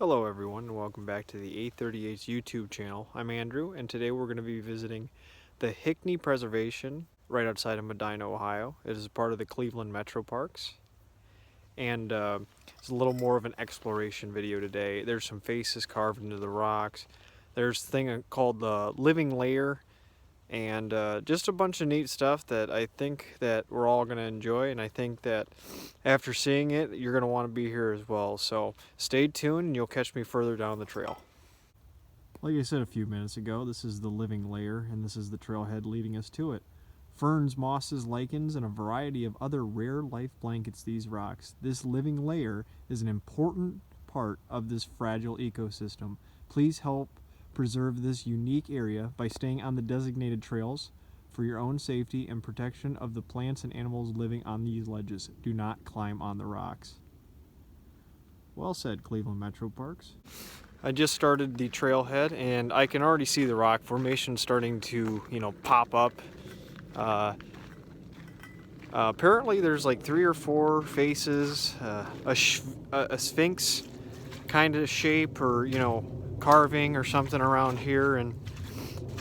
Hello everyone and welcome back to the 838 YouTube channel. I'm Andrew and today we're going to be visiting the Hinckley Preservation right outside of Medina, Ohio. It is part of the Cleveland Metroparks and it's a little more of an exploration video today. There's some faces carved into the rocks. There's a thing called the living layer and just a bunch of neat stuff that I think that we're all going to enjoy, and I think that after seeing it you're going to want to be here as well. So stay tuned and you'll catch me further down the trail. Like I said a few minutes ago, this is the living layer and this is the trailhead leading us to it. Ferns, mosses, lichens, and a variety of other rare life blankets these rocks. This living layer is an important part of this fragile ecosystem. Please help preserve this unique area by staying on the designated trails for your own safety and protection of the plants and animals living on these ledges. Do not climb on the rocks. Well said, Cleveland Metroparks. I just started the trailhead and I can already see the rock formation starting to, pop up. Apparently there's like 3 or 4 faces, a sphinx kind of shape, or carving or something around here, and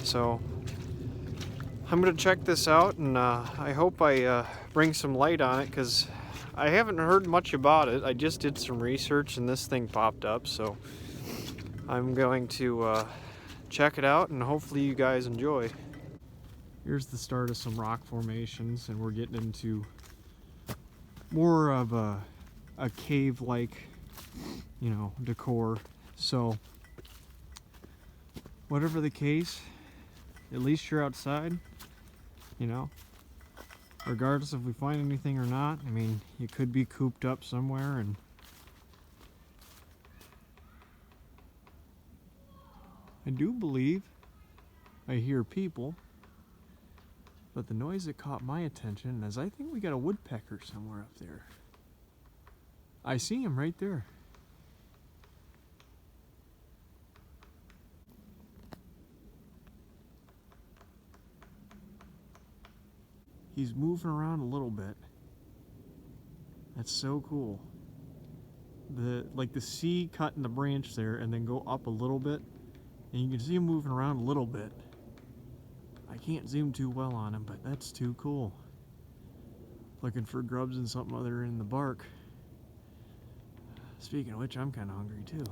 so I'm gonna check this out, and I hope I bring some light on it because I haven't heard much about it. I just did some research and this thing popped up, so I'm going to check it out and hopefully you guys enjoy. Here's the start of some rock formations, and we're getting into more of a cave-like, decor. So whatever the case, at least you're outside, regardless if we find anything or not. I mean, you could be cooped up somewhere, and I do believe I hear people, but the noise that caught my attention is I think we got a woodpecker somewhere up there. I see him right there. He's moving around a little bit. That's so cool. The sea cut in the branch there and then go up a little bit, and you can see him moving around a little bit. I can't zoom too well on him, but that's too cool. Looking for grubs and something other in the bark. Speaking of which, I'm kind of hungry too.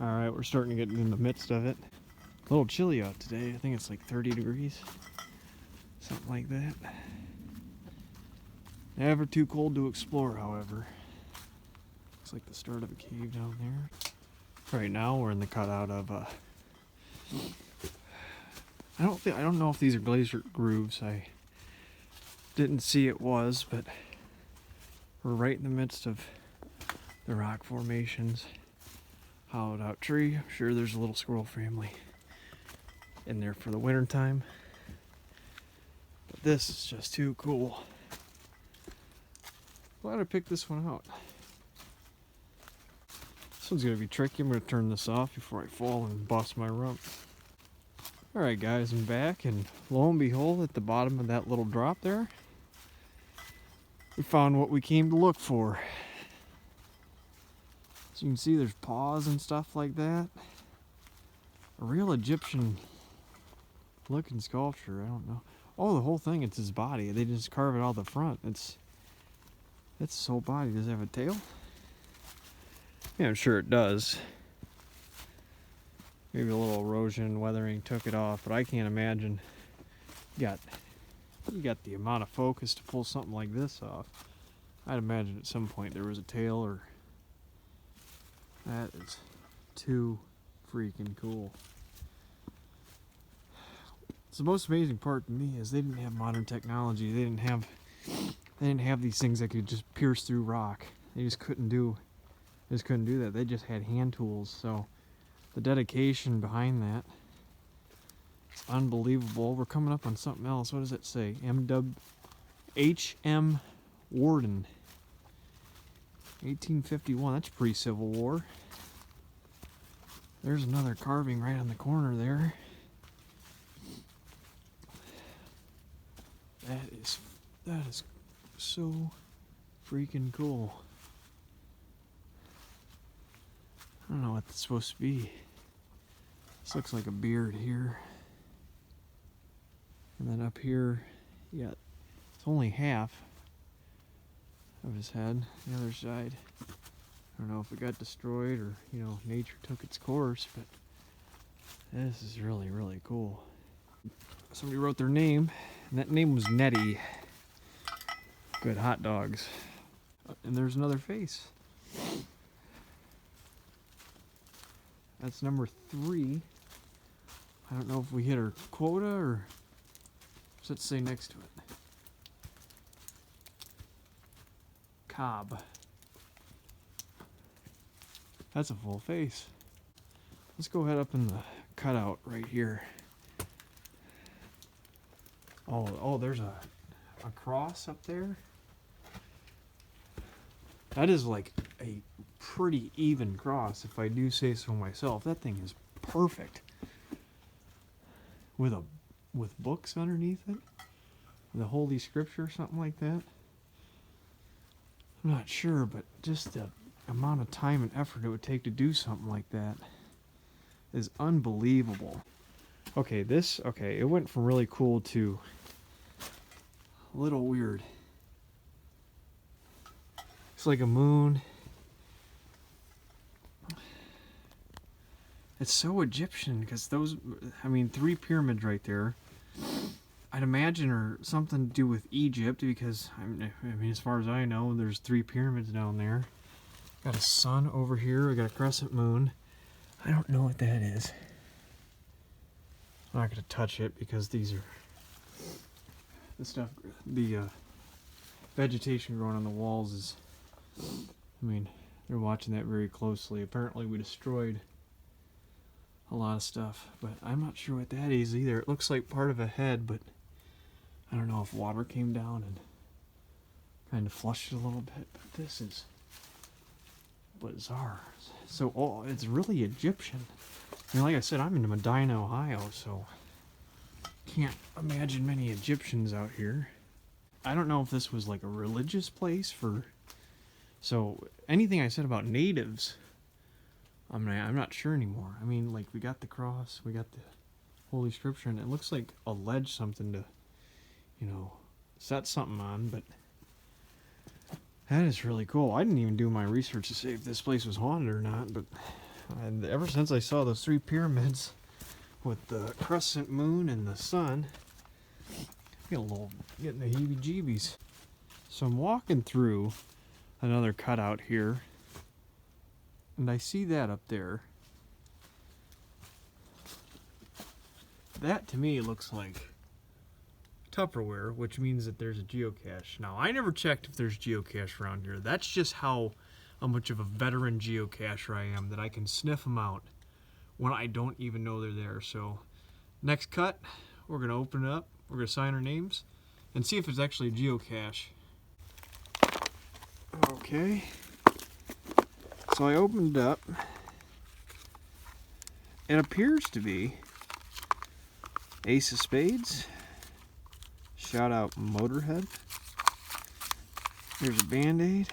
Alright, we're starting to get in the midst of it. A little chilly out today. I think it's like 30 degrees. Something like that. Never too cold to explore, however. Looks like the start of a cave down there. Right now we're in the cutout of I don't know if these are glacier grooves. I didn't see it was, but we're right in the midst of the rock formations. Hollowed out tree. I'm sure there's a little squirrel family in there for the winter time. But this is just too cool. Glad I picked this one out. This one's gonna be tricky. I'm gonna turn this off before I fall and bust my rump. Alright guys, I'm back, and lo and behold, at the bottom of that little drop there, we found what we came to look for. So you can see there's paws and stuff like that. A real Egyptian looking sculpture, I don't know. Oh, the whole thing, it's his body. They just carve it all the front. It's his whole body. Does it have a tail? Yeah, I'm sure it does. Maybe a little erosion and weathering took it off, but I can't imagine you got the amount of focus to pull something like this off. I'd imagine at some point there was a tail, or that is too freaking cool. So the most amazing part to me is they didn't have modern technology. They didn't have these things that could just pierce through rock. They just couldn't do that. They just had hand tools. So the dedication behind that, it's unbelievable. We're coming up on something else. What does it say? H.M. Worden, 1851. That's pre-Civil War. There's another carving right on the corner there. That is so freaking cool. don't know what that's supposed to be. This looks like a beard here. And then up here, yeah, it's only half of his head. The other side, I don't know if it got destroyed or, you know, nature took its course, but this is really, really cool. Somebody wrote their name, and that name was Nettie. Good hot dogs. And there's another face. That's number 3. I don't know if we hit our quota or what's it say next to it? Cobb. That's a full face. Let's go ahead up in the cutout right here. Oh, there's a cross up there. That is like a pretty even cross, if I do say so myself. That thing is perfect. With books underneath it, the Holy Scripture or something like that. I'm not sure, but just the amount of time and effort it would take to do something like that is unbelievable. Okay, it went from really cool to a little weird. It's like a moon. It's so Egyptian because those, I mean, 3 pyramids right there, I'd imagine are something to do with Egypt because, I mean, as far as I know, there's 3 pyramids down there. Got a sun over here, we got a crescent moon. I don't know what that is. I'm not going to touch it because these are the stuff, the vegetation growing on the walls is, I mean, they're watching that very closely. Apparently we destroyed a lot of stuff, but I'm not sure what that is either. It looks like part of a head, but I don't know if water came down and kind of flushed it a little bit, but this is bizarre. So, it's really Egyptian. I mean, like I said, I'm in Medina, Ohio, so can't imagine many Egyptians out here. I don't know if this was like a religious place for, so anything I said about natives, I'm not sure anymore. I mean, like, we got the cross, we got the Holy Scripture, and it looks like alleged something to, you know, set something on, but that is really cool. I didn't even do my research to see if this place was haunted or not, but ever since I saw those 3 pyramids with the crescent moon and the sun, getting the heebie-jeebies. So I'm walking through another cutout here, and I see that up there. That to me looks like Tupperware, which means that there's a geocache. Now, I never checked if there's geocache around here. That's just how much of a veteran geocacher I am, that I can sniff them out when I don't even know they're there. So, next cut, we're going to open it up, we're going to sign our names, and see if it's actually a geocache. Okay. So I opened it up. It appears to be Ace of Spades. Shout out Motorhead. There's a Band-Aid.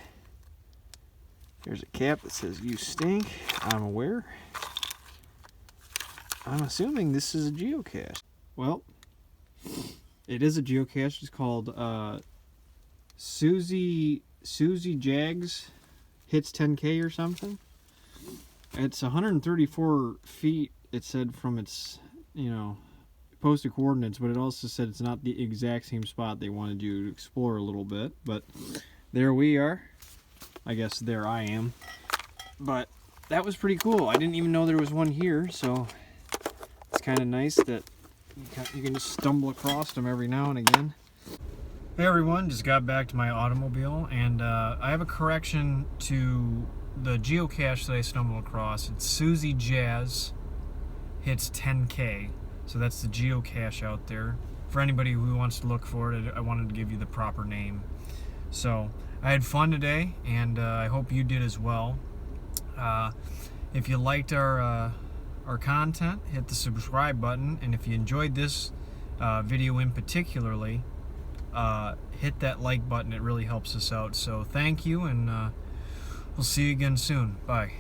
There's a cap that says "You stink." I'm aware. I'm assuming this is a geocache. Well, it is a geocache. It's called Susie Jags Hits 10K or something. It's 134 feet, it said, from its, you know, posted coordinates, but it also said it's not the exact same spot they wanted you to explore a little bit. But there we are. I guess there I am. But that was pretty cool. I didn't even know there was one here, so it's kind of nice that you can just stumble across them every now and again. Hey everyone, just got back to my automobile, and I have a correction to the geocache that I stumbled across. It's Susie Jazz Hits 10K. So that's the geocache out there. For anybody who wants to look for it, I wanted to give you the proper name. So I had fun today, and I hope you did as well. If you liked our content, hit the subscribe button, and if you enjoyed this video in particularly, hit that like button. It really helps us out. So thank you, and we'll see you again soon. Bye.